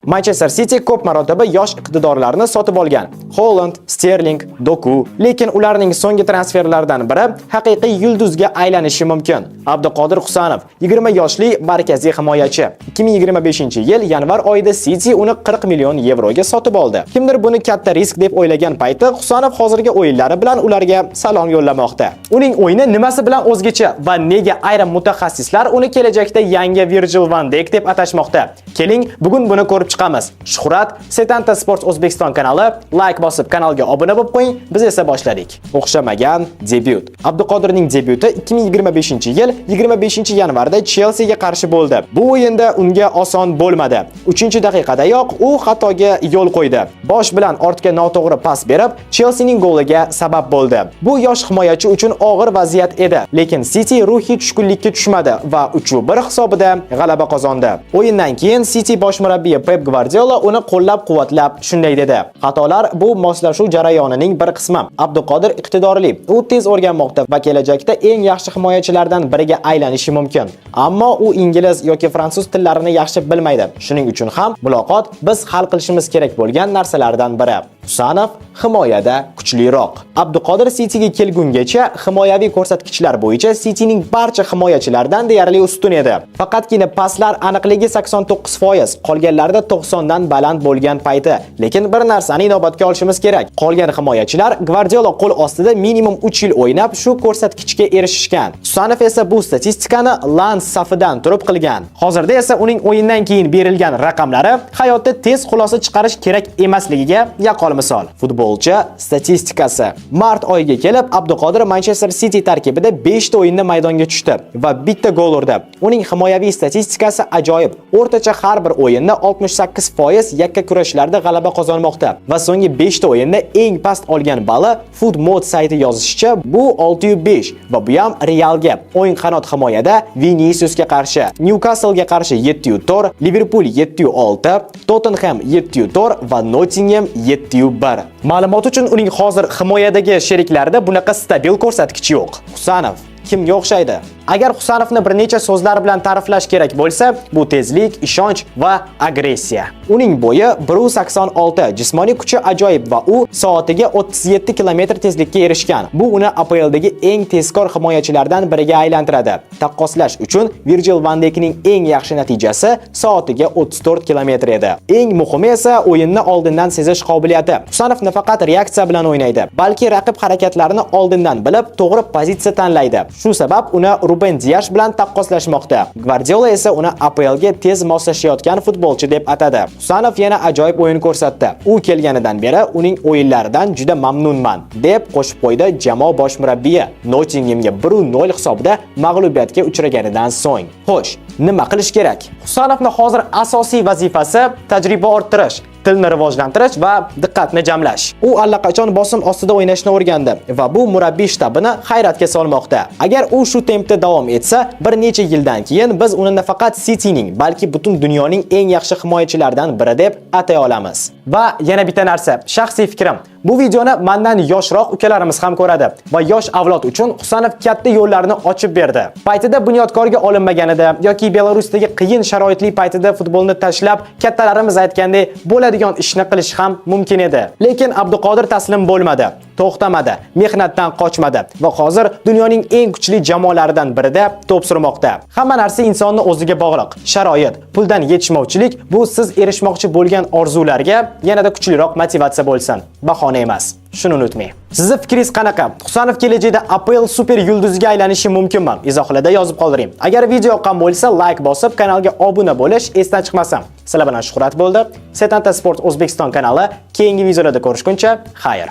Manchester City ko'p marotaba yosh iqtidorlarni sotib olgan. Holland, Sterling, Doku, lekin ularning so'nggi transferlaridan biri haqiqiy yulduzga aylanishi mumkin. Abduqodir Husanov, 20 yoshli markaziy himoyachi. 2025-yil yanvar oyida City uni 40 million yevroga sotib oldi. Kimdir buni katta risk deb o'ylagan payti Husanov hozirgi o'yinlari bilan ularga salom yo'llamoqda. Uning o'yini nimasi bilan o'zgacha va nega ayrim mutaxassislar uni kelajakda yangi Virgil van Dijk deb atashmoqda? Keling, bugun buni ko'rib chiqamiz. Shuhrat, Setanta Sports O'zbekiston kanali, like bosib kanalga obuna bo'lib qo'ying. Biz esa boshladik. O'xshamagan debyut. Abduqodirning debyuti 2025-yil 25-yanvarda Chelsea ga qarshi bo'ldi. Bu o'yinda unga oson bo'lmadi. 3-daqiqadayoq u xatoga yo'l qo'ydi. Bosh bilan ortga noto'g'ri pas berib, Chelseaning goliga sabab bo'ldi. Bu yosh himoyachi uchun og'ir vaziyat edi, lekin City ruhiy tushkunlikka tushmadi va 3-1 hisobida g'alaba qozondi. O'yindan keyin City bosh murabbiyi Pep Guardiola uni qo'llab-quvvatlab shunday dedi: "Xatolar bu moslashuv jarayonining bir qismi. Abduqodir iqtidorli, u tez o'rganmoqda va kelajakda eng yaxshi himoyachilardan biriga aylanishi mumkin. Ammo u ingliz yoki fransuz tillarini yaxshi bilmaydi. Shuning uchun ham muloqot biz hal qilishimiz kerak bo'lgan narsalardan biri." Husanov himoyada kuchliroq. Abduqodir Cityga kelgungacha himoyaviy ko'rsatkichlar bo'yicha Cityning barcha himoyachilaridan deyarli ustun edi. Faqatgina paslar aniqligi 89%, qolganlarida 90 dan baland bo'lgan payti. Lekin bir narsani inobatga olishimiz kerak. Qolgan himoyachilar Guardiola qo'l ostida minimum 3 yil o'ynab shu ko'rsatkichga erishishgan. Husanov esa bu statistikani Lans safidan turib qilgan. Hozirda esa uning o'yindan keyin berilgan raqamlari hayotda tez xulosa chiqarish kerak emasligiga yaqqol misol. Futbolchi statistikasi. Mart oyiga kelib Abduqodir Manchester City tarkibida 5 ta o'yinda maydonga tushdi va bitta gol urdi. Uning himoyaviy statistikasi ajoyib. O'rtacha har bir o'yinda 68% yakka kurashlarda g'alaba qozonmoqda va so'nggi 5 ta o'yinda eng past olgan bali FootMod sayti yozishicha bu 6.5 va bu ham Realga. O'ng qanot himoyada Viniciusga qarshi, Newcastle-ga qarshi 7.4, Liverpool 7.6, Tottenham 7.4 va Nottingham 7.1. Ma'lumot uchun uning hozir himoyadagi sheriklarida bunaqa stabil ko'rsatkich yo'q. Husanov kimga o'xshaydi? Agar Husanovni bir necha so'zlar bilan ta'riflash kerak bo'lsa, bu tezlik, ishonch va agressiya. Uning bo'yi 1.86, jismoniy kuchi ajoyib va u soatiga 37 km tezlikka erishgan. Bu uni APLdagi eng tezkor himoyachilardan biriga aylantiradi. Taqqoslash uchun Virgil van Dijkning eng yaxshi natijasi soatiga 34 km edi. Eng muhimi esa o'yinni oldindan sezish qobiliyati. Husanov nafaqat reaksiya bilan o'ynaydi, balki raqib harakatlarini oldindan bilib, to'g'ri pozitsiya tanlaydi. Shu sabab uni Ruben Dias bilan taqqoslashmoqda. Guardiola esa uni APLga tez moslashayotgan futbolchi deb atadi. Husanov yana ajoyib o'yin ko'rsatdi. U kelganidan beri uning o'yinlaridan juda mamnunman, deb qo'shib qo'ydi jamoa bosh murabbiyi. Nottinghamga 1-0 hisobida mag'lubiyatga uchraganidan so'ng. Xo'sh, nima qilish kerak? Husanovning hozir asosiy vazifasi tajriba orttirish, tilni rivojlantirish va diqqatni jamlash. U allaqachon bosim ostida o'ynashni o'rgandi va bu murabbiy shtabini hayratga solmoqda. Agar u shu tempda davom etsa, bir necha yildan keyin biz uni nafaqat Cityning, balki butun dunyoning eng yaxshi himoyachilaridan biri deb atay olamiz. Va yana bitta narsa, shaxsiy fikrim. Bu videoni mendan yoshroq ukalarimiz ham ko'radi va yosh avlod uchun Husanov katta yo'llarni ochib berdi. Paytida bunyodkorga olinmaganida yoki Belarusdagi qiyin sharoitli paytida futbolni tashlab, kattalarimiz aytgandek bo'ladigan ishni qilish ham mumkin edi. Lekin Abduqodir taslim bo'lmadi, to'xtamadi, mehnatdan qochmadi va hozir dunyoning eng kuchli jamoalaridan birida to'p surmoqda. Hamma narsa insonni o'ziga bog'liq. Sharoit, puldan yetishmovchilik bu siz erishmoqchi bo'lgan orzularga yanada kuchliroq motivatsiya bo'lsin. Bahona emas. Shuni unutmang. Sizning fikringiz qanaqa? Husanov kelajakda APL super yulduziga aylanishi mumkinmi? Izohlarda yozib qoldiring. Agar video yoqqan bo'lsa, like bosib, kanalga obuna bo'lish esdan chiqmasin. Sizlar bilan Shuhrat bo'ldi. Setanta Sport O'zbekiston kanali. Keyingi videolarda ko'rishguncha, xayr.